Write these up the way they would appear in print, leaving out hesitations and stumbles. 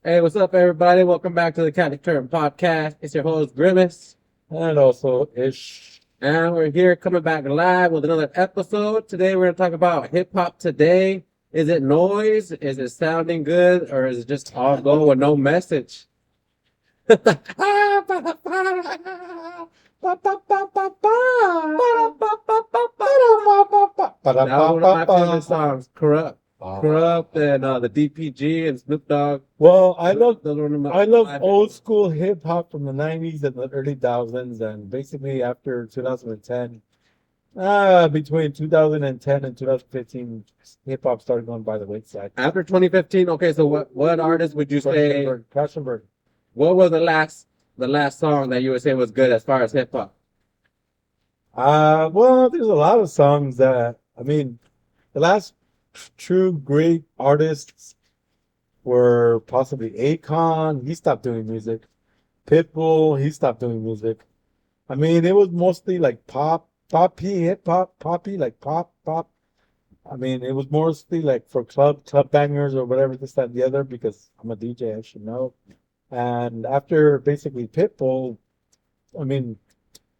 Hey, what's up, everybody? Welcome back to the Cali Current Podcast. It's your host, Grimace, And also ish. and we're here coming back live with another episode. Today, we're going to talk about hip hop today. Is it noise? Is it sounding good? Or is it just all go with no message? That was one of my favorite songs, Corrupt. Corrupt and the DPG and Snoop Dogg. Well, Those were I love my old school hip hop from the 90s and the early 2000s, and basically after 2010, between 2010 and 2015, hip hop started going by the wayside. After 2015, okay, so what artist would you say, Crash&Burn. what was the last song that you would say was good as far as hip hop? Well, there's a lot of songs that the last true great artists were possibly Akon. He stopped doing music. Pitbull, he stopped doing music. It was mostly like poppy, hip hop, poppy, like pop. It was mostly like for club bangers or whatever, this, that, and the other, because I'm a DJ, I should know. And after basically Pitbull, I mean,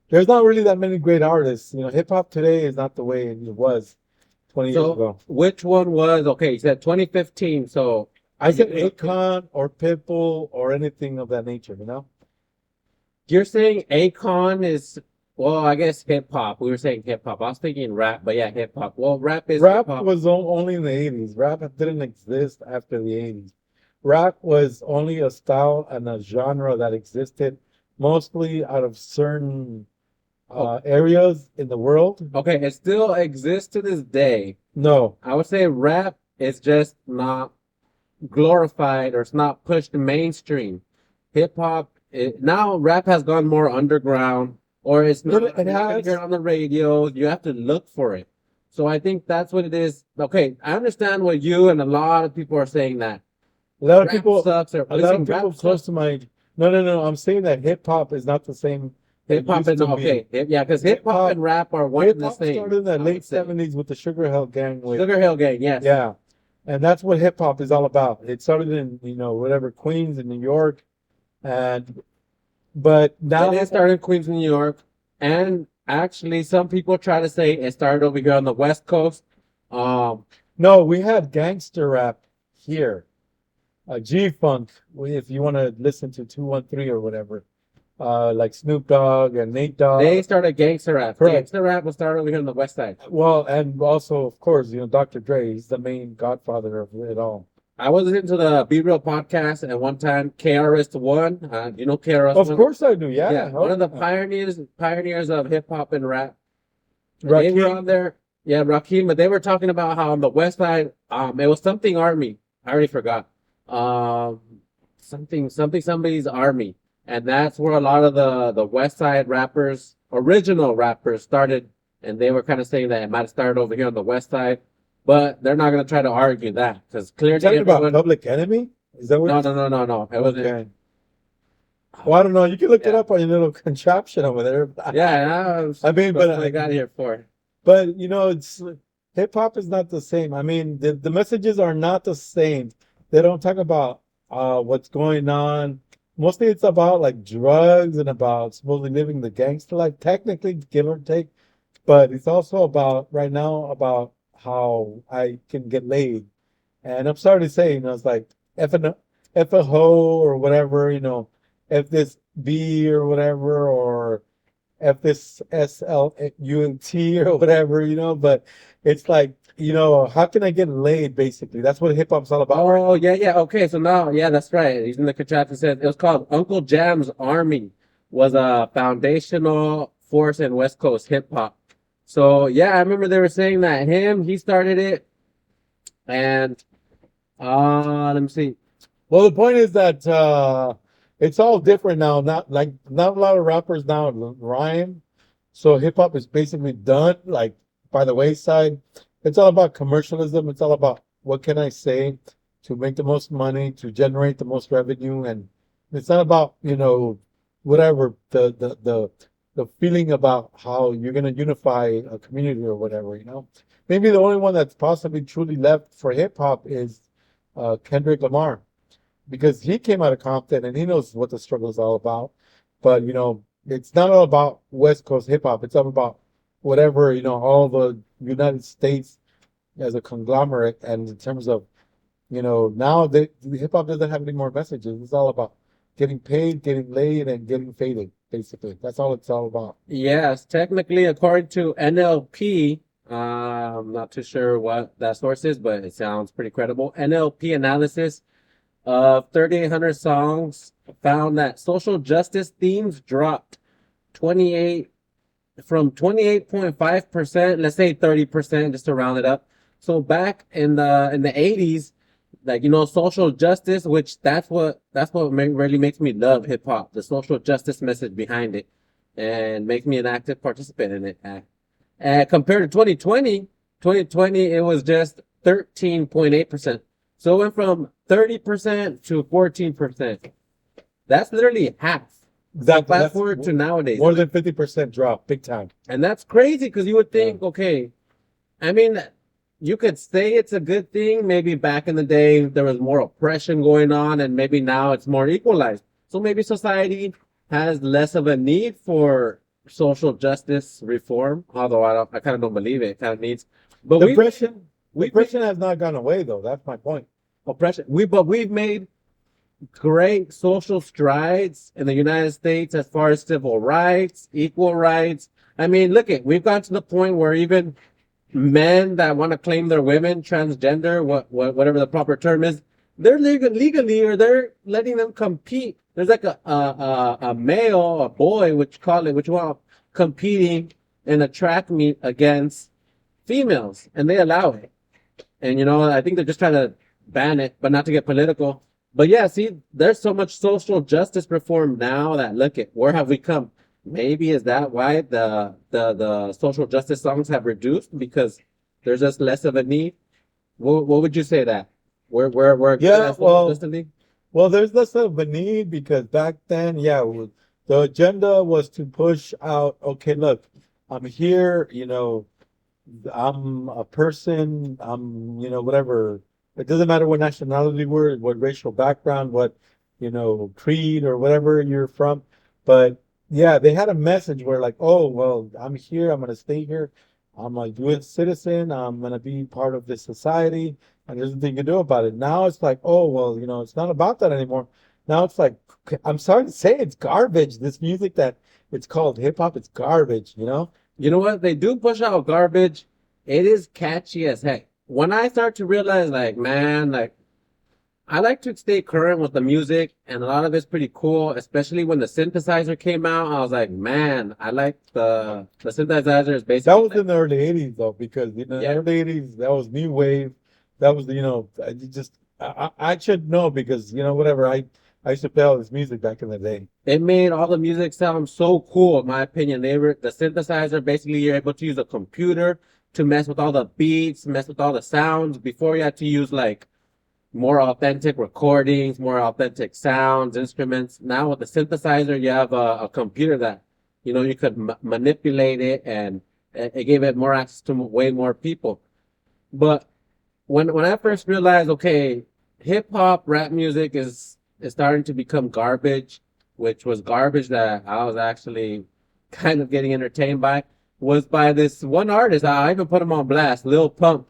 there's not really that many great artists. Hip hop today is not the way it was 20 years So ago. which one was, okay, you said 2015, so I said Akon or Pitbull or anything of that nature. you're saying Akon is, well, I guess hip hop. We were saying hip hop. I was thinking rap, but yeah, hip hop. Well, rap is hip Rap hop. was only in the 80s. Rap didn't exist after the 80s. Rap was only a style and a genre that existed mostly out of certain Oh, areas in the world. okay, it still exists to this day. No, I would say rap is just not glorified or it's not pushed mainstream. Hip hop now rap has gone more underground or it's not it you're not gonna hear has it on the radio. You have to look for it. So I think that's what it is. Okay, I understand what you and a lot of people are saying that a lot of rap people, sucks or a lot listen, of rap people close sucks. to my. No. I'm saying that hip hop is not the same Hip it hop used and to be. okay, yeah, because hip Hip hop hop, and rap are one and hip the hop started same. in the I would late say '70s with the Sugar Hill Gang with. Sugar Hill Gang, yes. Yeah. And that's what hip hop is all about. It started in, whatever, Queens in New York. And, but It now, is started in Queens, New York, and actually, some people try to say it started over here on the West Coast. Um, no, we had gangster rap here. G-Funk, if you want to listen to 213 or whatever. Like Snoop Dogg and Nate they Dogg. started gangster rap. Correct. Gangster rap was started over here on the West Side. Well, and also, of course, Dr. Dre, he's the main godfather of it all. I was listening to the Be Real podcast, and one time KRS-One, you know Of KRS-One? course I do, Yeah, yeah. one of the Oh, pioneers of hip hop and rap. And they were Rakim. on there, yeah, Rakim, but they were talking about how on the West Side, it was something Army. I already forgot. Um, somebody's Army, and that's where a lot of the West Side rappers, original rappers, started, and they were kind of saying that it might have started over here on the West Side, but they're not gonna try to argue that because You're clearly talking about everyone. Public Enemy? Is that what No, you're no, no, no, no. It wasn't. Okay. Well, I don't know. You can look it Yeah, up on your little contraption over there. yeah. I mean, That's but what I got here for. it's hip hop is not the same. The messages are not the same. They don't talk about what's going on. Mostly it's about like drugs and about supposedly living the gangster life, technically, give or take. But it's also about right now about how I can get laid. And I'm sorry to say, it's like F and F a hoe or whatever, F this B or whatever, or F this SLUNT or whatever, but it's like, how can I get laid basically? That's what hip hop's all about right Oh, now. yeah, yeah. Okay, so now, yeah, that's right. He's in the contraction said it was called Uncle Jam's Army was a foundational force in West Coast hip hop. So yeah, I remember they were saying that he started it, and let me see. Well, the point is that it's all different now. Not a lot of rappers now rhyme. So hip hop is basically done like by the wayside. It's all about commercialism. It's all about what can I say to make the most money, to generate the most revenue, and it's not about, whatever the feeling about how you're gonna unify a community or whatever. Maybe the only one that's possibly truly left for hip hop is Kendrick Lamar. because he came out of Compton and he knows what the struggle is all about. But it's not all about West Coast hip hop. It's all about whatever all the United States as a conglomerate. And in terms of now the hip hop doesn't have any more messages. It's all about getting paid, getting laid, and getting faded. Basically, that's all it's all about. Yes, technically, according to NLP, I'm not too sure what that source is, but it sounds pretty credible. NLP analysis of 3,800 songs found that social justice themes dropped 28 from 28.5%, let's say 30%, just to round it up. So back in the 80s, like social justice, which really makes me love hip hop, the social justice message behind it, and make me an active participant in it. Compared to 2020, it was just 13.8%. So it went from 30% to 14%. That's literally half. That's Fast forward to nowadays. more than 50% drop, big time. And that's crazy because you would think, okay, I mean, you could say it's a good thing. Maybe back in the day there was more oppression going on, and maybe now it's more equalized. So maybe society has less of a need for social justice reform. Although I kind of don't believe it. It kind of needs, but Depression has not gone away though. That's my point. but we've made great social strides in the United States as far as civil rights, equal rights. I mean, we've gotten to the point where even men that want to claim they're women, transgender, whatever the proper term is, they're legally, or they're letting them compete. There's like a male, a boy, which you want, competing in a track meet against females, and they allow it. And I think they're just trying to ban it, but not to get political. But yeah, see, there's so much social justice reform now that where have we come? Maybe is that why the social justice songs have reduced, because there's just less of a need? What would you say that? Where Yeah, well, justly? well, there's less of a need because back then, yeah, the agenda was to push out, okay, look, I'm here, I'm a person, whatever. It doesn't matter what nationality we're, what racial background, what, creed or whatever you're from. But yeah, they had a message where like, oh, well, I'm here, I'm gonna stay here. I'm a U.S. citizen, I'm gonna be part of this society, and there's nothing you can do about it. Now it's like, oh, well, it's not about that anymore. Now it's like, I'm sorry to say, it's garbage. This music that it's called hip hop, it's garbage. You know what? They do push out garbage. It is catchy as heck. When I start to realize, like, man, like, I like to stay current with the music, and a lot of it's pretty cool, especially when the synthesizer came out. I was like, man, I like the synthesizer is That basically was like, in the early 80s though, because in the yeah, early 80s, that was new wave. That was I should know because, whatever, I used to play all this music back in the day. it made all the music sound so cool, in my opinion. The synthesizer, basically you're able to use a computer to mess with all the beats, mess with all the sounds. Before you had to use like more authentic recordings, more authentic sounds, instruments. Now with the synthesizer, you have a computer that, you could manipulate it, and it gave it more access to way more people. But when I first realized, okay, hip hop, rap music is starting to become garbage, which was garbage that I was actually kind of getting entertained by, was by this one artist. I even put him on blast, Lil Pump.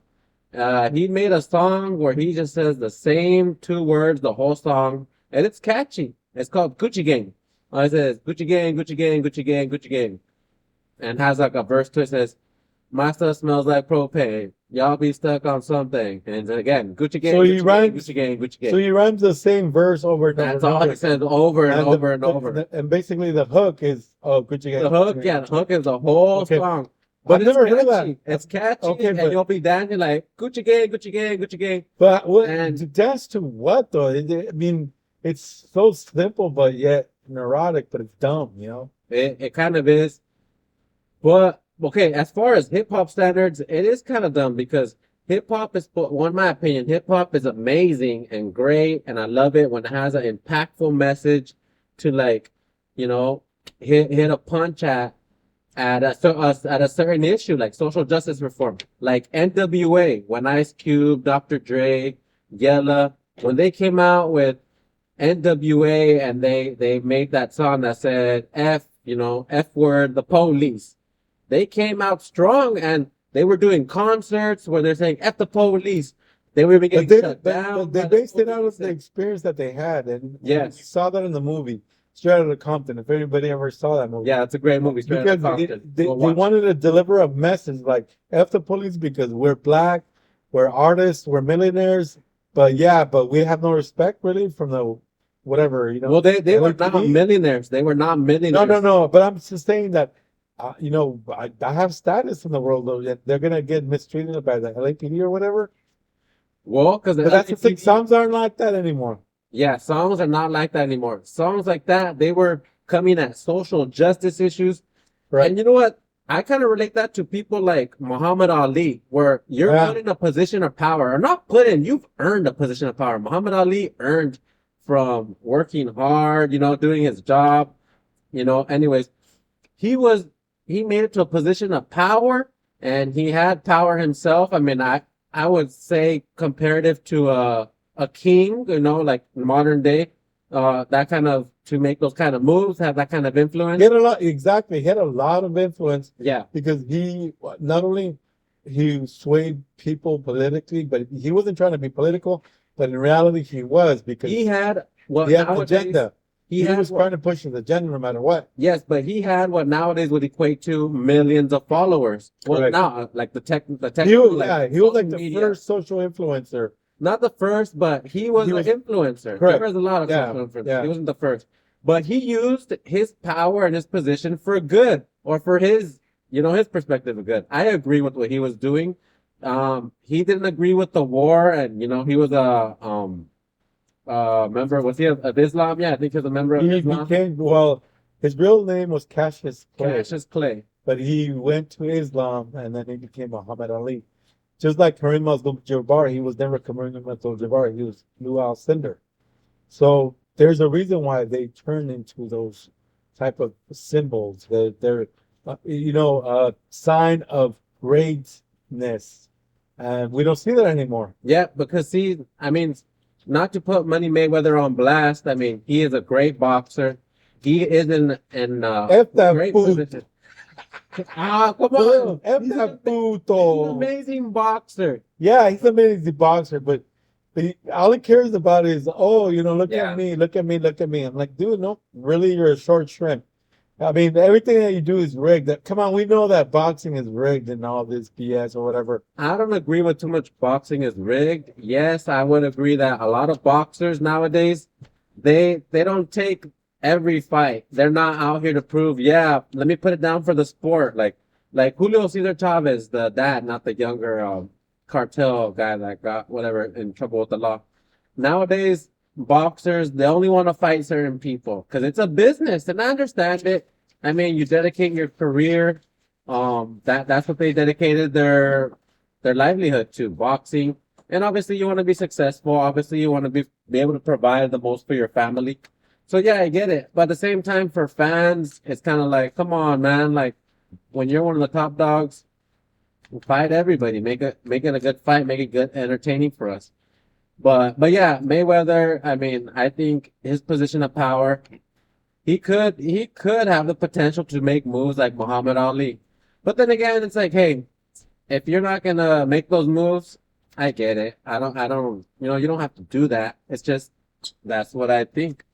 He made a song where he just says the same two words the whole song, and it's catchy. It's called Gucci Gang. It says Gucci Gang, Gucci Gang, Gucci Gang, Gucci Gang, and has like a verse to it, says, "My stuff smells like propane. Y'all be stuck on something." And then again, Gucci Gang, So he Gucci Gang, rhymes, Gucci Gang, Gucci so Gang. he rhymes the same verse over and over That's and all he over. says over and And over and over. and basically the hook is, oh, Gucci The Gang, hook, Gucci yeah, Gang. the hook is the whole Okay, song. But I've it's never heard catchy. that. It's catchy, Okay, and but you'll be dancing like Gucci Gang, Gucci Gang, Gucci Gang. but what And to dance to what though? I mean, it's so simple, but yet neurotic, but it's dumb. it kind of is. But okay, as far as hip hop standards, it is kind of dumb because hip hop is, in my opinion, hip hop is amazing and great, and I love it when it has an impactful message to, like, you know, hit a punch at a certain issue, like social justice reform, like NWA, when Ice Cube, Dr. Dre, Yella, when they came out with NWA, and they made that song that said F word, the police. They came out strong, and they were doing concerts where they're saying F the police. They were even But getting shut but down they by the based it out of police. the experience that they had, and we Yes. saw that in the movie Straight Outta Compton. If anybody ever saw that movie, Yeah, it's a great movie. Straight Outta because Compton. they Go watch it. wanted to deliver a message like F the police because we're black, we're artists, we're millionaires, but we have no respect really from the whatever, Well, they were not LAPD. millionaires. They were not No, millionaires. no. But I'm just saying that, I have status in the world though. Yet they're gonna get mistreated by the LAPD or whatever. Well, because the But that's the thing. LAPD, Songs aren't like that anymore. yeah, songs are not like that anymore. Songs like that, they were coming at social justice issues. Right. And you know what? I kind of relate that to people like Muhammad Ali, where you're Yeah. put in a position of power, or not put in, you've earned a position of power. Muhammad Ali earned from working hard, doing his job, anyways. He was, he made it to a position of power, and he had power himself. I mean, I would say comparative to a king, like modern day, that kind of, to make those kind of moves, have that kind of influence. He had a lot, exactly. He had a lot of influence Yeah. because he not only he swayed people politically, but he wasn't trying to be political, but in reality he was because He had what he had an nowadays agenda. he He had was what, trying to push his agenda no matter what. yes, but he had what nowadays would equate to millions of followers. Well, Correct. now like the He technical, was, like he was like social the media. first social influencer. Not the first, but he was He an was influencer. correct. There was a lot of Yeah, social influencers. yeah. He wasn't the first, but he used his power and his position for good, or for his perspective of good. I agree with what he was doing. He didn't agree with the war, and he was a member. Was he of Islam? Yeah, I think he was a member of He Islam. became, well, his real name was Cassius Clay, Cassius Clay. but he went to Islam and then he became Muhammad Ali. Just like Kareem Abdul-Jabbar, he was never Kareem Abdul-Jabbar. He was Lou Alcindor. So there's a reason why they turn into those type of symbols. They're a sign of greatness, and we don't see that anymore. Yeah, because see, I mean, not to put Money Mayweather on blast. I mean, he is a great boxer. He is in F that great food. position. Come on. F He's that an puto. amazing boxer. Yeah, he's an amazing boxer, but all he cares about is, look Yeah. at me, look at me, look at me. I'm like, dude, no, really, you're a short shrimp. I mean, everything that you do is rigged. Come on, we know that boxing is rigged and all this BS or whatever. I don't agree with too much boxing is rigged. Yes, I would agree that a lot of boxers nowadays, they don't take every fight. They're not out here to prove, yeah, let me put it down for the sport. Like Julio Cesar Chavez, the dad, not the younger cartel guy that got whatever in trouble with the law. Nowadays, boxers, they only want to fight certain people because it's a business, and I understand it. I mean, you dedicate your career. That's what they dedicated their livelihood to, boxing. And obviously, you want to be successful. Obviously, you want to be able to provide the most for your family. So yeah, I get it. But at the same time, for fans, it's kind of like, come on, man. Like when you're one of the top dogs, fight everybody. Make it a good fight. Make it good, entertaining for us. But yeah, Mayweather. I mean, I think his position of power, he could have the potential to make moves like Muhammad Ali. But then again, it's like, hey, if you're not gonna make those moves, I get it. I don't. You don't have to do that. It's just that's what I think.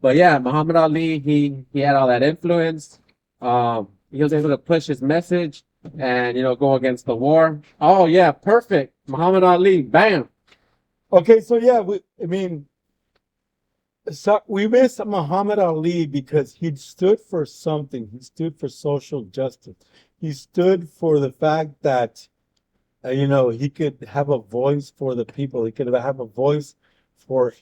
But yeah, Muhammad Ali, he had all that influence. He was able to push his message and go against the war. Oh yeah, perfect. Muhammad Ali, bam. Okay, so yeah, so we miss Muhammad Ali because he stood for something. He stood for social justice. He stood for the fact that, he could have a voice for the people. He could have a voice for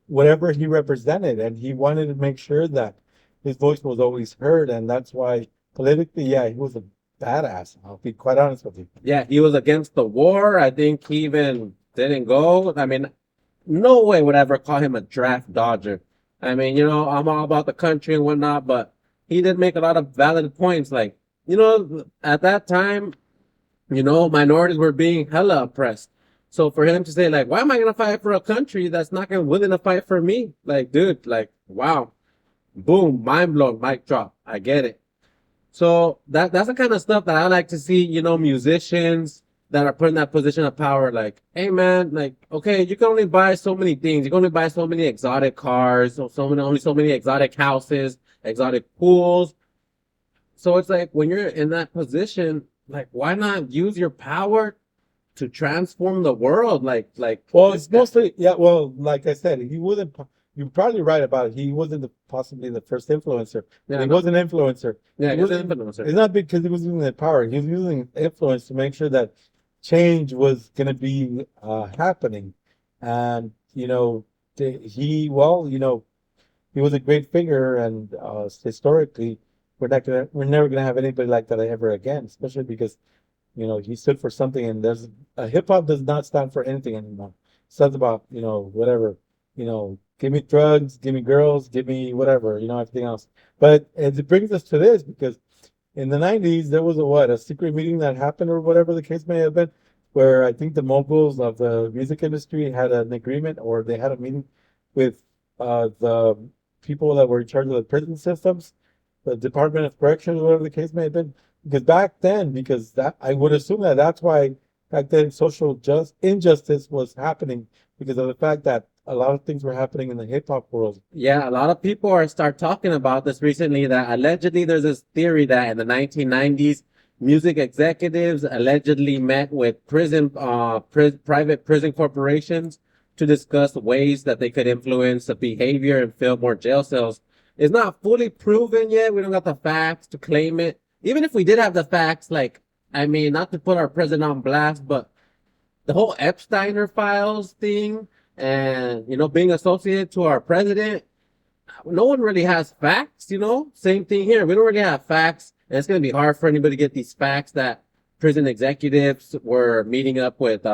whatever he represented, and he wanted to make sure that his voice was always heard. And that's why politically, yeah, he was a badass. I'll be quite honest with you. Yeah, he was against the war. I think he even didn't go. I mean, no way would I ever call him a draft dodger. I mean, I'm all about the country and whatnot, but he did make a lot of valid points. Like, at that time, minorities were being hella oppressed. So for him to say like, why am I gonna fight for a country that's not gonna willing to fight for me? Like, dude, like, wow, boom, mind blown, mic drop. I get it. So that's the kind of stuff that I like to see, musicians that are put in that position of power, like, hey man, like, okay, you can only buy so many things. You can only buy so many exotic cars, or only so many exotic houses, exotic pools. So it's like when you're in that position, like, why not use your power to transform the world? Well, it's mostly, yeah. Well, like I said, he wasn't. You're probably right about it. He wasn't possibly the first influencer. Yeah, He no. was an influencer. Yeah, He he's wasn't. an influencer. It's not because he was using the power. He was using influence to make sure that change was going to be happening. And well, he was a great figure, and historically, we're never gonna have anybody like that ever again. Especially because he stood for something, and there's hip hop does not stand for anything anymore. It stands about, whatever, give me drugs, give me girls, give me whatever, everything else. But it brings us to this because in the 90s, there was a secret meeting that happened or whatever the case may have been, where I think the moguls of the music industry had an agreement or they had a meeting with the people that were in charge of the prison systems, the Department of Corrections, whatever the case may have been. Because back then, because that I would assume that that's why back then social injustice was happening because of the fact that a lot of things were happening in the hip hop world. Yeah, a lot of people start talking about this recently that allegedly there's this theory that in the 1990s, music executives allegedly met with private prison corporations to discuss ways that they could influence the behavior and fill more jail cells. It's not fully proven yet. We don't got the facts to claim it. Even if we did have the facts, like, I mean, not to put our president on blast, but the whole Epsteiner files thing and, being associated to our president, no one really has facts. Same thing here. We don't really have facts. And it's going to be hard for anybody to get these facts that prison executives were meeting up with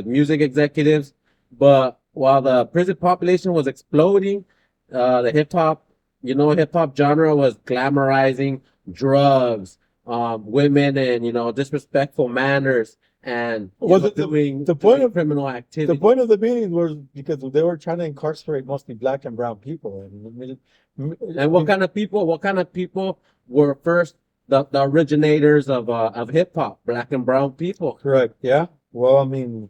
music executives. But while the prison population was exploding, the hip hop genre was glamorizing drugs, women, and disrespectful manners, and Was it doing the point doing of criminal the activity. point of the meeting was because they were trying to incarcerate mostly black and brown people, And what kind of people? What kind of people were first the originators of hip hop? Black and brown people. correct? Yeah. Well, I mean,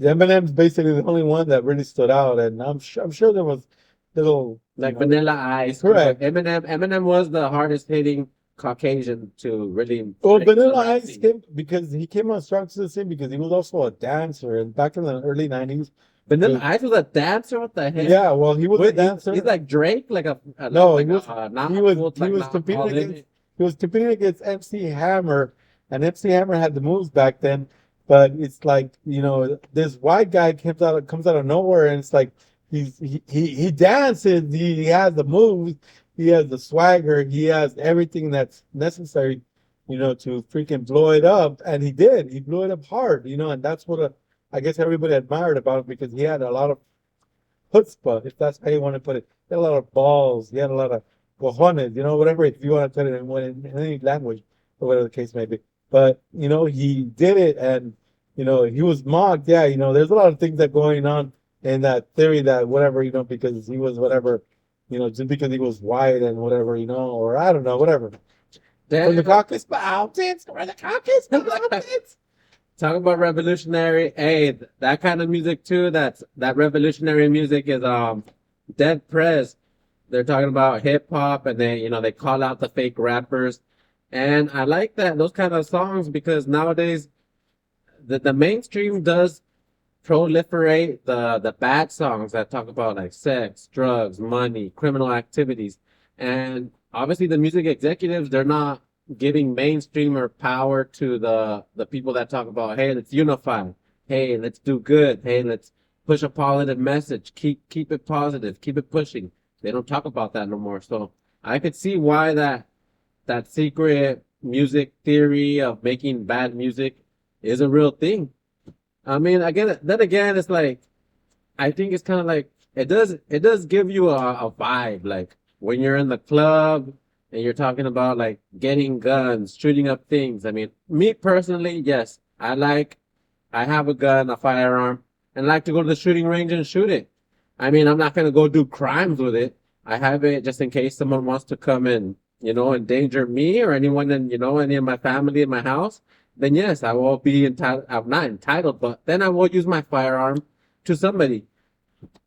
the Eminem's basically the only one that really stood out, and I'm sure there was little, Like Vanilla Ice. correct. Eminem was the hardest hitting Caucasian to really Well, break the Vanilla rap Ice scene. came because he came on strong to the scene because he was also a dancer, and back in the early 90s, Vanilla Ice was a dancer. What the heck? yeah, well, he was a Wait, dancer. he's like Drake, like No, like he was not he was full, he like was not competing all in against it. he was competing against MC Hammer, and MC Hammer had the moves back then. But it's like this white guy comes out of nowhere, and it's like he dances, he has the moves, he has the swagger, he has everything that's necessary, to freaking blow it up, and he did. He blew it up hard, and that's what I guess everybody admired about him because he had a lot of chutzpah, if that's how you want to put it. He had a lot of balls. He had a lot of cojones, whatever, if you want to put it in any language or whatever the case may be. But, he did it and, he was mocked. Yeah, there's a lot of things that going on in that theory that whatever, because he was whatever, just because he was white and whatever, or I don't know, whatever. From the Caucasus Mountains, from the Caucasus Mountains. Talk about revolutionary. Hey, that kind of music too. That revolutionary music is Dead Prez. They're talking about hip hop, and they call out the fake rappers, and I like those kind of songs because nowadays the mainstream does proliferate the bad songs that talk about like sex, drugs, money, criminal activities. And obviously the music executives, they're not giving mainstream or power to the people that talk about, hey, let's unify. Hey, let's do good. Hey, let's push a positive message. Keep it positive. Keep it pushing. They don't talk about that no more. So I could see why that secret music theory of making bad music is a real thing. I mean, again, then again, it's like I think it's kind of like it does give you a vibe, like when you're in the club and you're talking about like getting guns, shooting up things. I mean, me personally, yes, I like I have a gun, a firearm, and I like to go to the shooting range and shoot it. I mean, I'm not gonna go do crimes with it. I have it just in case someone wants to come and, endanger me or anyone in, any of my family in my house. Then yes, I will be entitled. I'm not entitled, but then I will use my firearm to somebody.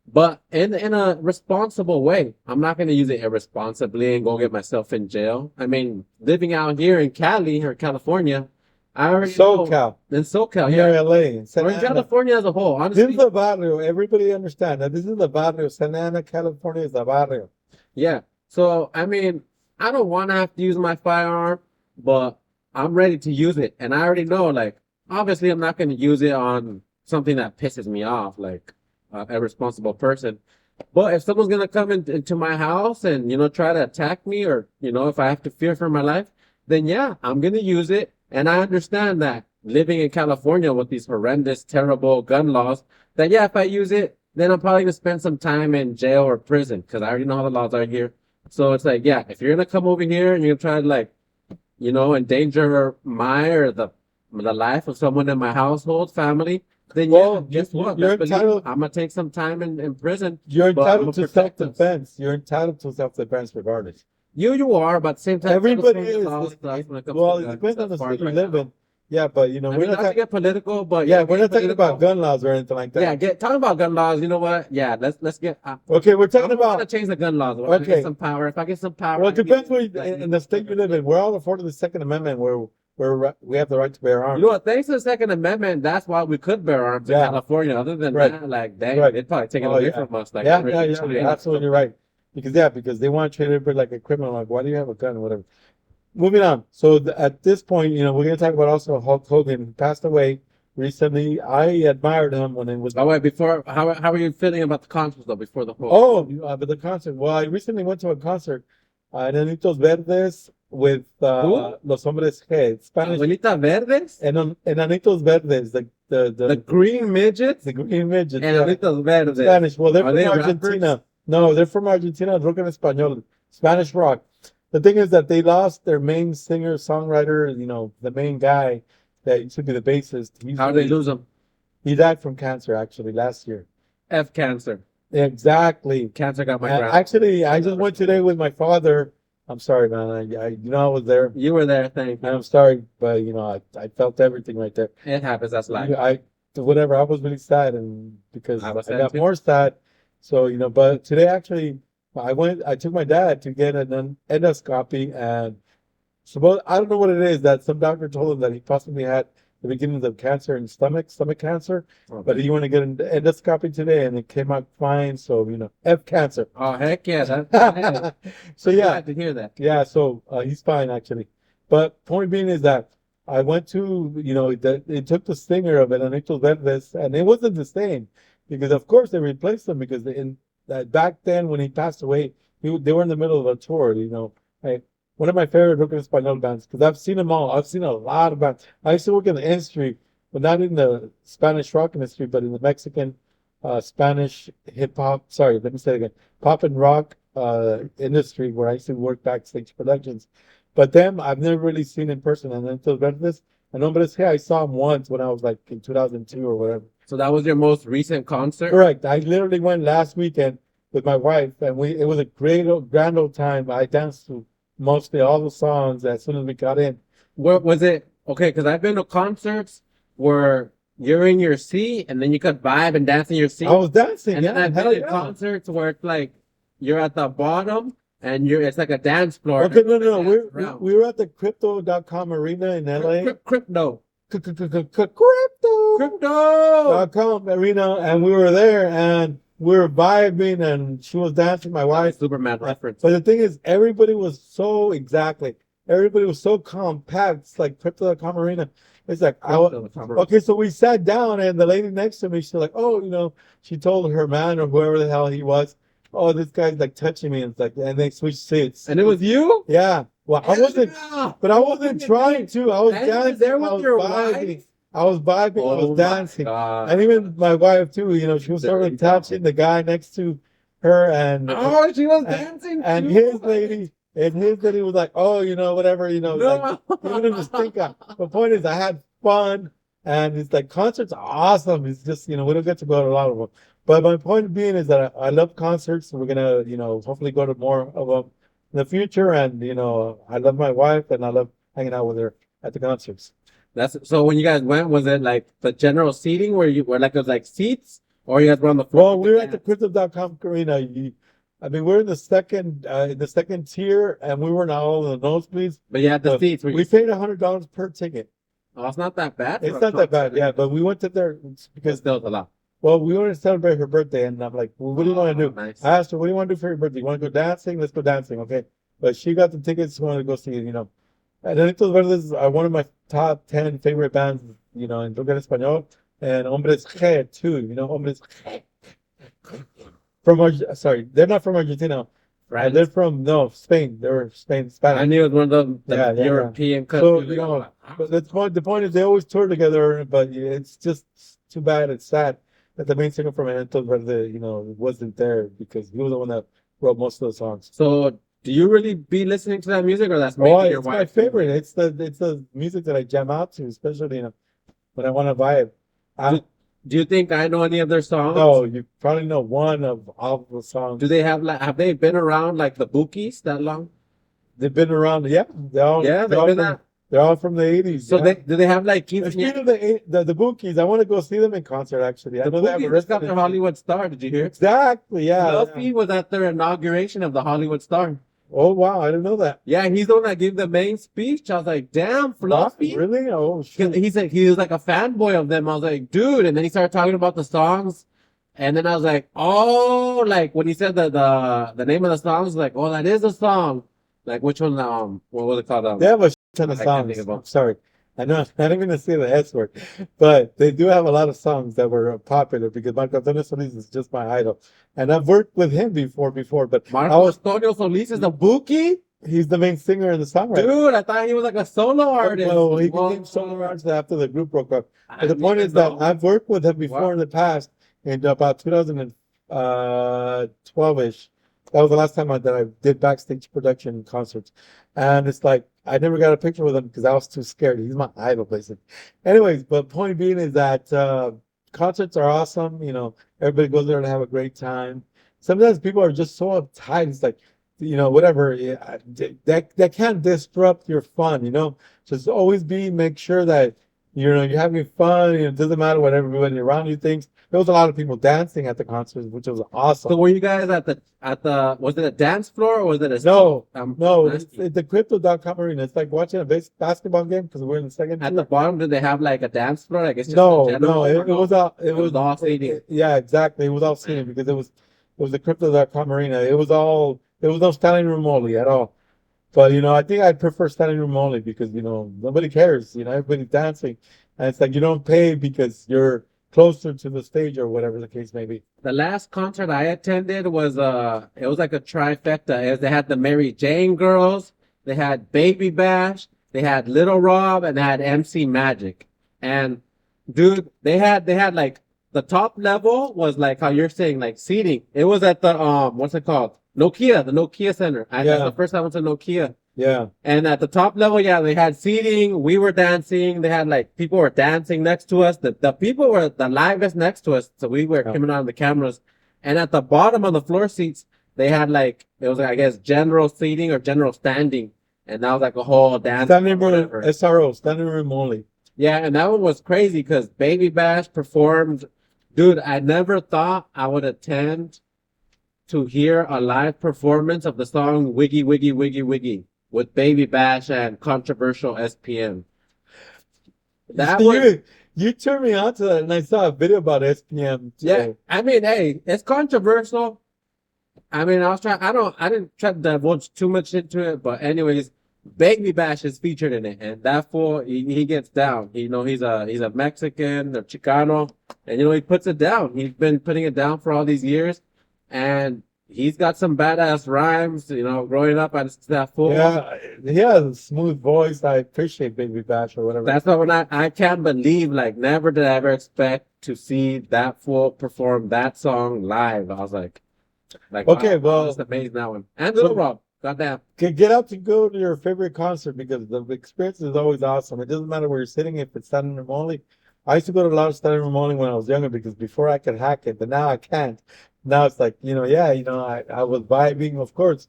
But in a responsible way. I'm not going to use it irresponsibly and go get myself in jail. I mean, living out here in Cali or California, I already know. SoCal, In SoCal, near yeah. LA, in Or Santa in Ana. California as a whole, This is honestly. the barrio. Everybody understand that this is the barrio. Santa Ana, California is the barrio. Yeah. So, I mean, I don't want to have to use my firearm, but I'm ready to use it. And I already know, like, obviously, I'm not going to use it on something that pisses me off, like a responsible person. But if someone's going to come into my house and, try to attack me or, if I have to fear for my life, then yeah, I'm going to use it. And I understand that living in California with these horrendous, terrible gun laws, that yeah, if I use it, then I'm probably gonna spend some time in jail or prison because I already know how the laws are here. So it's like, yeah, if you're gonna come over here and you're gonna try to like, endanger my or the life of someone in my household, family, then yeah, Well, guess what? you're Best believe entitled. I'm gonna take some time in prison, You're but I'm entitled gonna to protect us. self-defense. You're entitled to self-defense regardless. You are, but at the same time, Everybody California is. laws stuff when it comes Well, to it guns depends on as the far state as you right live now. in. Yeah, but I we're mean, not not to talking. get political, but Yeah, yeah, we're getting not talking about political. gun laws or anything like Yeah, that. talking about gun laws. You know what? Yeah, let's get. Okay, we're I'm talking gonna about. change the gun laws when I get Okay, some power. If I get some power, well, I it can get depends where like in the state you live in. We're all afforded the Second Amendment, where we have the right to bear You know arms. what? Thanks to the Second Amendment, that's why we could bear arms in Yeah, California. Other than right, that, like, dang, right. they'd probably take it Oh away yeah, from us, like yeah, yeah, already in yeah. You're China or absolutely something. right. Because they want to treat everybody like a criminal. Like, why do you have a gun? Whatever. Moving on. So at this point, we're going to talk about also Hulk Hogan, who passed away recently. I admired him when it was. Oh wait, how are you feeling about the concert though? Before the whole Oh, but the concert. Well, I recently went to a concert, Enanitos Verdes with who? Los Hombres G, Spanish, Abuelita Verdes, Enanitos Verdes, the Green Midgets, the green midgets, and yeah, Abuelitos in Verdes. Spanish. Well, they're Are from they rappers? Argentina. No, they're from Argentina, rock en español, Spanish rock. The thing is that they lost their main singer, songwriter, the main guy that used to be the bassist. How did they lose them? He died from cancer actually last year. F cancer. Exactly. Cancer got my And grandma. actually, I just went today with my father. I'm sorry, man. I was there. You were there, thank And you. I'm sorry, but I felt everything right there. It happens. That's life. Whatever. I was really sad, and because I was I sad got too. more sad. So but today actually, I took my dad to get an endoscopy, and so I don't know what it is that some doctor told him that he possibly had the beginnings of cancer in stomach cancer, but Okay. he wanted to get an endoscopy today, and it came out fine. So F cancer. Oh heck yeah! Hey, So I'm yeah, glad to hear that. yeah. So he's fine actually. But point being is that I went to it took the stinger of Enanitos Verdes, and it wasn't the same because of course they replaced him because in that back then when he passed away, they were in the middle of a tour. Like, one of my favorite rock and español bands because I've seen them all. I've seen a lot of bands. I used to work in the industry, but not in the Spanish rock industry, but in the Mexican, Spanish hip hop. Sorry, let me say it again. Pop and rock industry where I used to work backstage productions. But them, I've never really seen in person. And then to Verdes, and Hombres G, I saw him once when I was like in 2002 or whatever. So that was your most recent concert? Correct. I literally went last weekend with my wife, and it was a grand old time. I danced to mostly all the songs as soon as we got in. Where was it? Okay, because I've been to concerts where you're in your seat and then you could vibe and dance in your I seat. was dancing, And then yeah, I've been hell in yeah. concerts where it's like you're at the bottom and it's like a dance floor. Okay, no. Dance around. We were at the Crypto.com arena in LA. Crypto. Crypto.com Crypto. arena, and we were there, and we were vibing, and she was dancing, my wife. Superman reference. But the thing is, everybody was so compact. It's like Crypto.com arena. It's like, okay, so we sat down, and the lady next to me, she's like, oh, she told her man or whoever the hell he was, oh, this guy's like touching me, and it's like, and they switched seats. And it was you? Yeah. Well, I wasn't, but I wasn't trying to. I was And you were dancing. there I with was your vibing. wife? I was vibing. I Oh was my dancing. God. And even my wife too, she was sort There of you go. touching the guy next to her, and Oh, she was dancing and too? his lady was like, oh, whatever, like No. even in the stink eye. The point is, I had fun. And it's like concerts are awesome. It's just, we don't get to go to a lot of them. But my point being is that I love concerts. We're gonna, hopefully go to more of them in the future. And, I love my wife and I love hanging out with her at the concerts. That's so when you guys went, was it like the general seating where you were like it was like seats, or you guys were on the Well, floor? we were at the Crypto.com arena. We're in the second tier, and we were not all in the nosebleeds. But you had the But seats where we you, paid $100 per ticket. oh, it's not that bad. It's not that bad, yeah. But we went to there Because because, still a lot. well, we wanted to celebrate her birthday, and I'm like, well, what do you want to do? Nice. I asked her, what do you want to do for your birthday? You want to go dancing? Let's go dancing, okay? But she got the tickets. She wanted to go see it. And Enanitos Verdes are one of my top 10 favorite bands, en Hogan Español, and Hombres G too. Hombres G. Sorry, they're not from Argentina. Right. They're from Spain. They were I Spanish. knew it was one of the Yeah, yeah, yeah. European So countries. but the point is they always tour together, but it's just too bad. It's sad that the main singer from Enanitos Verdes, wasn't there because he was the one that wrote most of the songs. So, do you really be listening to that music, or that's Oh, mainly your it's my wife? favorite. It's the music that I jam out to, especially when I want to vibe. Do you think I know any of their songs? No, you probably know one of all the songs. Do they have they been around like the Bookies that long? They've been around, yeah. Yeah, They're all from the 80s. So yeah. do they have like Speaking of the Bookies, I want to go see them in concert. Actually, I the know they have a Bookies just got their residency. Hollywood Star? Did you hear? Exactly, yeah. Fluffy was at their inauguration of the Hollywood Star. Oh wow, I didn't know that. Yeah, he's the one that gave the main speech. I was like, damn, Fluffy. Wow, really? Oh shit. He was like a fanboy of them. I was like, dude. And then he started talking about the songs. And then I was like, oh, like when he said the name of the song, I was like, oh, that is a song. Like which one? What was it called? They have a ton of I can't songs. think of I'm sorry. I know I'm not even gonna say the S word, but they do have a lot of songs that were popular because Marco Antonio Solis is just my idol, and I've worked with him before. But Marco Antonio Solis is a Bookie? he's the main singer and the songwriter. Dude, I thought he was like a solo artist. Well, he Well, became solo artist after the group broke up. I But the didn't point even is that know. I've worked with him before Wow. in the past, in about 2012-ish. That was the last time that I did backstage production concerts. And it's like, I never got a picture with him because I was too scared. He's my idol, basically. Anyways, but point being is that concerts are awesome. Everybody goes there to have a great time. Sometimes people are just so uptight. It's like, whatever. Yeah, that can't disrupt your fun. Just always make sure that you're having fun. It doesn't matter what everybody around you thinks. There was a lot of people dancing at the concerts, which was awesome. So were you guys at the was it a dance floor or was it a No, no, nasty. it's the Crypto.com arena. It's like watching a basketball game because we're in the second At tier. the bottom, did they have like a dance floor? Like it's just No, a general, no, it was all it was all seating. Yeah, exactly. It was all seating because it was the Crypto.com arena. It was all there was no standing room only at all. But I think I'd prefer standing room only because nobody cares. Everybody's dancing, and it's like you don't pay because you're closer to the stage or whatever the case may be. The last concert I attended was it was like a trifecta. They had the Mary Jane Girls, they had Baby Bash, they had Little Rob, and they had MC Magic. And dude, they had like the top level was like how you're saying, like seating. It was at the what's it called? the Nokia Center. That's Yeah. the first time I went to Nokia. Yeah. And at the top level, yeah, they had seating. We were dancing. They had like people were dancing next to us. The people were the livest next to us, so we were Yeah. coming on the cameras. And at the bottom on the floor seats, they had like it was I guess general seating or general standing, and that was like a whole dance. Standing or room, whatever. SRO, standing room only. Yeah, and that one was crazy because Baby Bash performed. Dude, I never thought I would attend to hear a live performance of the song Wiggy Wiggy Wiggy Wiggy with Baby Bash and controversial SPM. That was, You turned me on to that, and I saw a video about SPM. yeah, I mean, hey, it's controversial. I mean, I didn't try to divulge too much into it, but anyways, Baby Bash is featured in it, and that fool, he gets down. He's a Mexican or Chicano, and he puts it down. He's been putting it down for all these years, and he's got some badass rhymes. Growing up, I listened to that fool. Yeah, he has a smooth voice. I appreciate Baby Bash or whatever. That's not when I can't believe, like, never did I ever expect to see that fool perform that song live. I was like, Okay, wow, well- just amazing that one. And Little Rob, goddamn. Get out to go to your favorite concert because the experience is always awesome. It doesn't matter where you're sitting, if it's standing room only I used to go to a lot of standing room only when I was younger because before I could hack it, but now I can't. Now it's like, yeah, I was vibing, of course.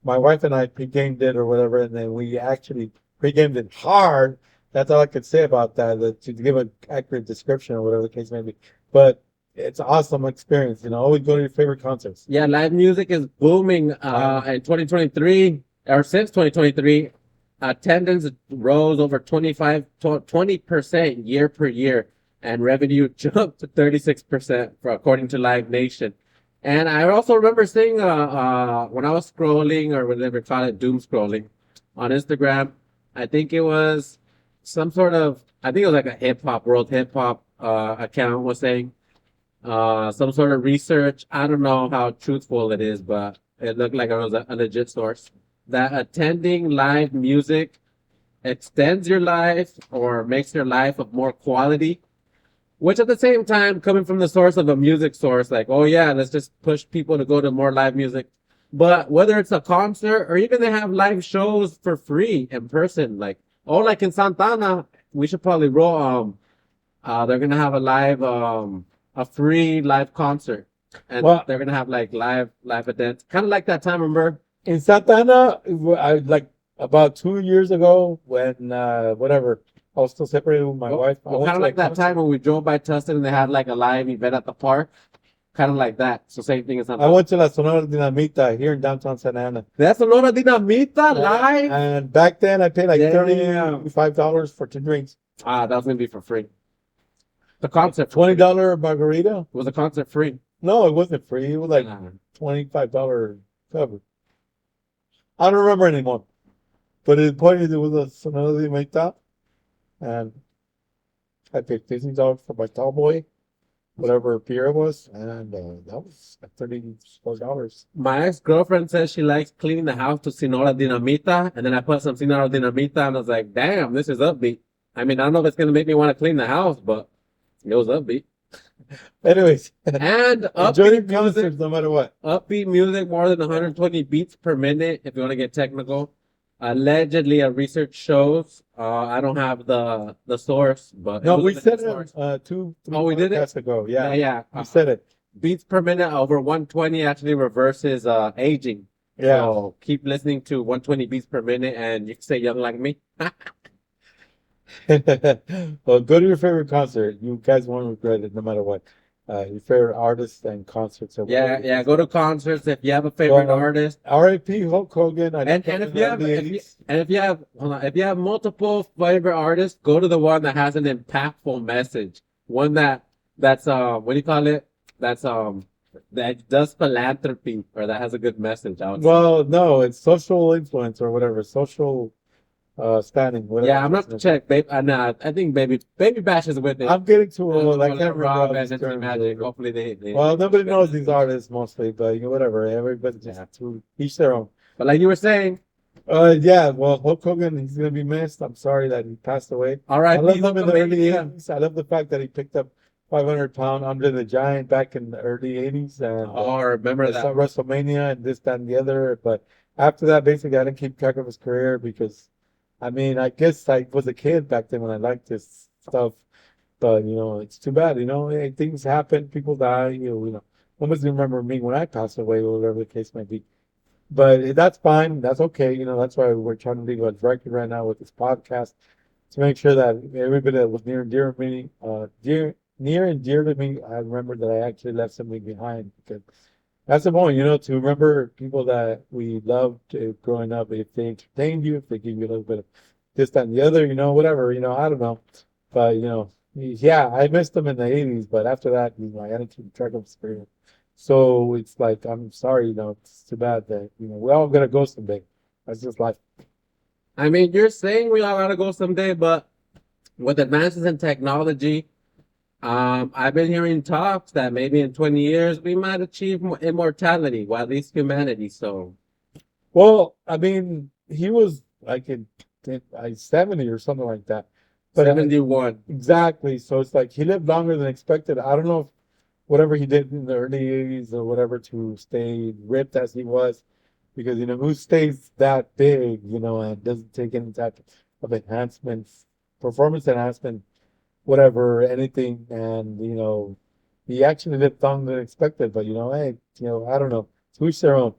My wife and I pre-gamed it or whatever, and then we actually pre-gamed it hard. That's all I could say about that, to give an accurate description or whatever the case may be. But it's an awesome experience. Always go to your favorite concerts. Yeah, live music is booming in 2023, or since 2023. Attendance rose over 20% year per year, and revenue jumped to 36% according to Live Nation. And I also remember seeing when I was scrolling, or whatever they call it, doom scrolling on Instagram. I think it was I think it was like a world hip hop account was saying some sort of research. I don't know how truthful it is, but it looked like it was a legit source that attending live music extends your life or makes your life of more quality, which at the same time, coming from the source of a music source, like, oh yeah, let's just push people to go to more live music. But whether it's a concert or even they have live shows for free in person, like in Santana, we should probably roll. They're gonna have a free live concert, and Well, they're gonna have like live events, kind of like that time. Remember? in Santana, I like about 2 years ago when whatever, I was still separated with my wife. I Well, went kind of to a like that concert. time when we drove by Tustin and they had like a live event at the park, kind of like that. So same thing as I Santana. went to La Sonora Dinamita here in downtown Santa Ana. That's Sonora Dinamita live. And back then I paid like Damn. $35 for 2 drinks. That was gonna be for free. The concert $20 margarita? was a concert free. No, it wasn't free. It was like $25 cover. I don't remember anymore. But the point is, it was a Sonora Dinamita, and I paid $15 for my tall boy, whatever beer it was, and that was like $34. My ex-girlfriend says she likes cleaning the house to Sonora Dinamita, and then I put some Sonora Dinamita, and I was like, damn, this is upbeat. I mean, I don't know if it's gonna make me want to clean the house, but it was upbeat. Anyways, And enjoy the upbeat concerts music, no matter what. upbeat music more than 120 beats per minute, if you want to get technical. Allegedly, a research shows. I don't have the source, but it No, was we a said legit source. it 3 Oh, we did it? podcasts ago. Yeah, Yeah, yeah. we said it. Beats per minute over 120 actually reverses aging. Yeah. So keep listening to 120 beats per minute, and you can stay young like me. Well, go to your favorite concert. You guys won't regret it no matter what. Your favorite artists and concerts. Or Yeah, whatever. yeah. Go to concerts if you have a favorite Well, artist. R.I.P. Hulk Hogan. I And if you have if you have multiple favorite artists, go to the one that has an impactful message. One that's what do you call it? That does philanthropy or that has a good message. I would say. Well, no, it's social influence or whatever, social standing. Whatever. Yeah, I'm gonna have to check, babe. Nah, I think Baby Bash is with it. I'm getting too old. I Well, can't remember all Rob these and terms. Magic. Hopefully they Well, nobody knows these artists mostly, but whatever. Everybody just Yeah. to each their own. But like you were saying, Yeah. Well, Hulk Hogan, he's gonna be missed. I'm sorry that he passed away. all I right, love him in the early yeah. 80s. I love the fact that he picked up 500-pound Andre the Giant back in the early 80s, and Oh, remember I saw that? WrestleMania and this, that, and the other. But after that, basically, I didn't keep track of his career because, I mean, I guess I was a kid back then when I liked this stuff. But, it's too bad, hey, things happen, people die, nobody's gonna remember me when I pass away or whatever the case may be. But that's fine. That's okay. That's why we're trying to leave a record right now with this podcast to make sure that everybody that was near and dear to me, near and dear to me, I remember that I actually left something behind because that's the point, to remember people that we loved growing up. If they entertained you, if they give you a little bit of this, that, and the other, whatever, I don't know. But, yeah, I missed them in the 80s, but after that, I had to keep track of his career. So it's like, I'm sorry, it's too bad that, we're all gonna go someday. That's just life. I mean, you're saying we all gotta go someday, but with advances in technology, I've been hearing talks that maybe in 20 years we might achieve immortality, well, at least humanity. So, Well, I mean, he was like in 70 or something like that. But 71. exactly. So it's like he lived longer than expected. I don't know if whatever he did in the early 80s or whatever to stay ripped as he was, because who stays that big, and doesn't take any type of enhancements, performance enhancement whatever, anything, and he actually lived longer than expected. But hey, I don't know. To each their own.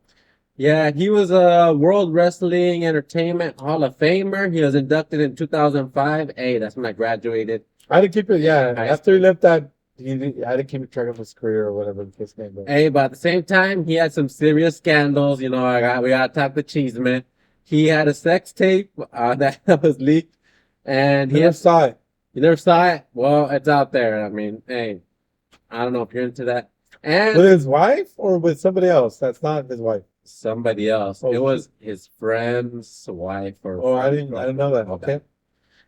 Yeah, he was a World Wrestling Entertainment Hall of Famer. He was inducted in 2005. Hey, that's when I graduated. I didn't keep it. Yeah, High after he left that, I didn't keep track of his career or whatever the case may be. Hey, but at the same time, he had some serious scandals. We got to talk the Cheeseman. He had a sex tape that was leaked, and Never saw it. you never saw it. Well, it's out there. I mean, hey, I don't know if you're into that. And With his wife or with somebody else? That's not his wife. somebody else. Oh, It was his friend's wife or Oh, I didn't know that. Okay.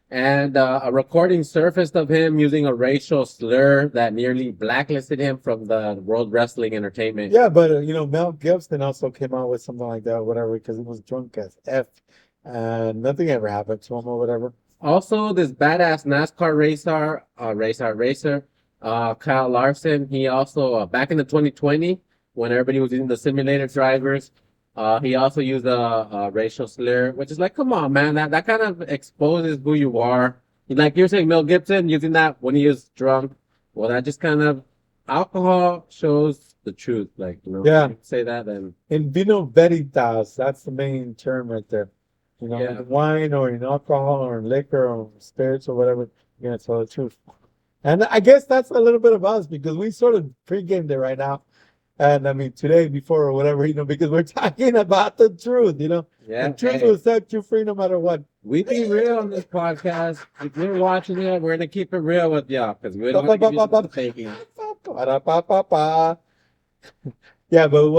And a recording surfaced of him using a racial slur that nearly blacklisted him from the World Wrestling Entertainment. Yeah, but Mel Gibson also came out with something like that, or whatever, because he was drunk as F, and nothing ever happened to him or whatever. Also, this badass NASCAR racer, Kyle Larson. He also back in the 2020 when everybody was using the simulator drivers. He also used a racial slur, which is like, come on, man, that kind of exposes who you are. Like you're saying, Mel Gibson using that when he was drunk. Well, that just kind of alcohol shows the truth. Like, Yeah. if you say that, then In vino veritas, that's the main term right there. Yeah. In wine or in alcohol or in liquor or spirits or whatever, you're gonna tell the truth. And I guess that's a little bit of us because we sort of pre-gamed it right now. And I mean, today, before or whatever, because we're talking about the truth, yeah. The truth Hey, will set you free no matter what. we be real on this podcast. If you're watching it, we're gonna keep it real with y'all because we don't want to give you the faking. Ba-da-ba-ba-ba. Yeah, but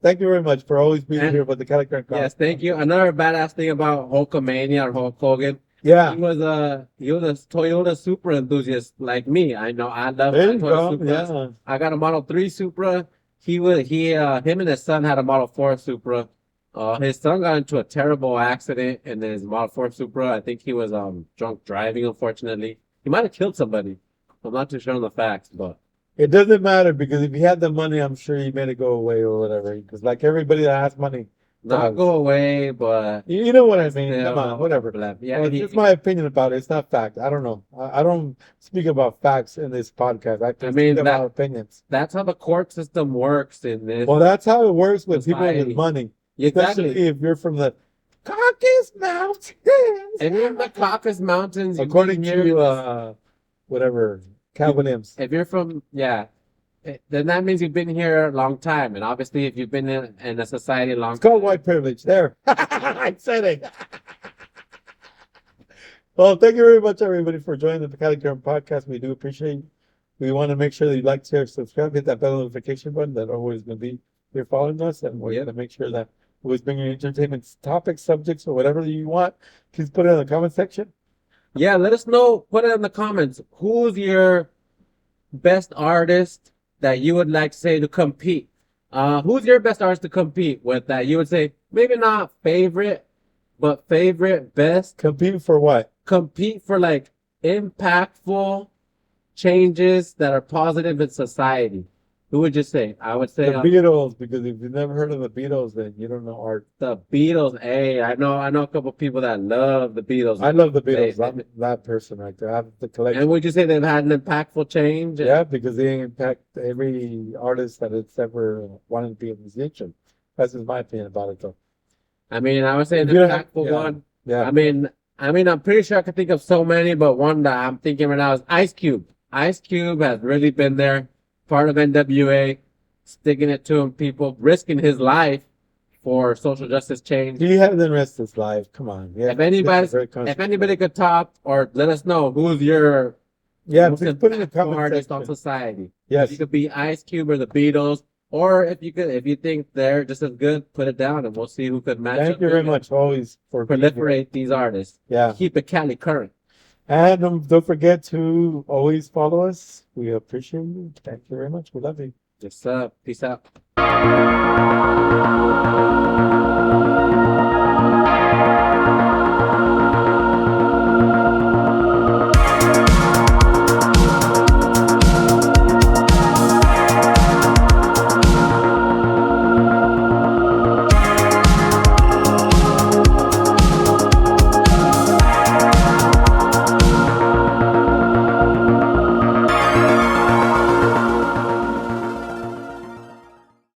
thank you very much for always being And- here with the Cali Current Podcast. Yes, thank you. Another badass thing about Hulkamania or Hulk Hogan. Yeah, He was a Toyota Supra enthusiast like me. I know I love there you Toyota go. Supras. Yeah. I got a Model 3 Supra. Him and his son had a Model 4 Supra. His son got into a terrible accident in his Model 4 Supra. I think he was drunk driving, unfortunately. He might have killed somebody. I'm not too sure on the facts, but It doesn't matter because if he had the money, I'm sure he made it go away or whatever. Because like everybody that has money, not does. go away, but You know what I mean? still, Come on, whatever. Yeah, Well, it's just my opinion about it. It's not fact. I don't know. I don't speak about facts in this podcast. I I mean, speak about opinions. that's how the court system works in this. Well, that's how it works with people Society. with money. Exactly. Especially if you're from the Caucasus Mountains. If you're in the Caucasus Mountains, you've According been here- to whatever, Cat Williams. if you're from, then that means you've been here a long time. And obviously, if you've been in a society a long It's called white privilege. There. I said it. Well, thank you very much, everybody, for joining the Cali Current Podcast. We do appreciate you. We want to make sure that you like, share, subscribe, hit that bell notification button. That always going to be here following us. And we're going to make sure that we're always bringing entertainment topics, subjects, or whatever you want. Please put it in the comment section. Yeah, let us know. Put it in the comments. Who's your best artist that you would like to say to compete? Who's your best artist to compete with that you would say maybe not favorite, but favorite, best? Compete for what? Compete for like impactful changes that are positive in society. Who would you say? I would say The Beatles, because if you've never heard of the Beatles, then you don't know art. the Beatles. Hey, I know a couple people that love the Beatles. I love the Beatles. They- I'm that person right there. I have the collection. And would you say they've had an impactful change? Yeah, because they impact every artist that it's ever wanted to be a musician. That's just my opinion about it, though. I mean, I would say an You don't have- impactful yeah. one. Yeah. I mean, I'm pretty sure I could think of so many, but one that I'm thinking right now is Ice Cube. Ice Cube has really been there, part of NWA, sticking it to him, people, risking his life for social justice change. He hasn't rested his life. Come on. Yeah. If anybody, Very if conscious. anybody could top or let us know who's your Yeah, most please put it in the impactful comment artist on section. society. Yes. You could be Ice Cube or the Beatles, or if you think they're just as good, put it down and we'll see who could match Thank up you very and much always for being here. proliferate these artists. Yeah. Keep it Cali current. And don't forget to always follow us. We appreciate you. Thank you very much. We love you. Just peace out.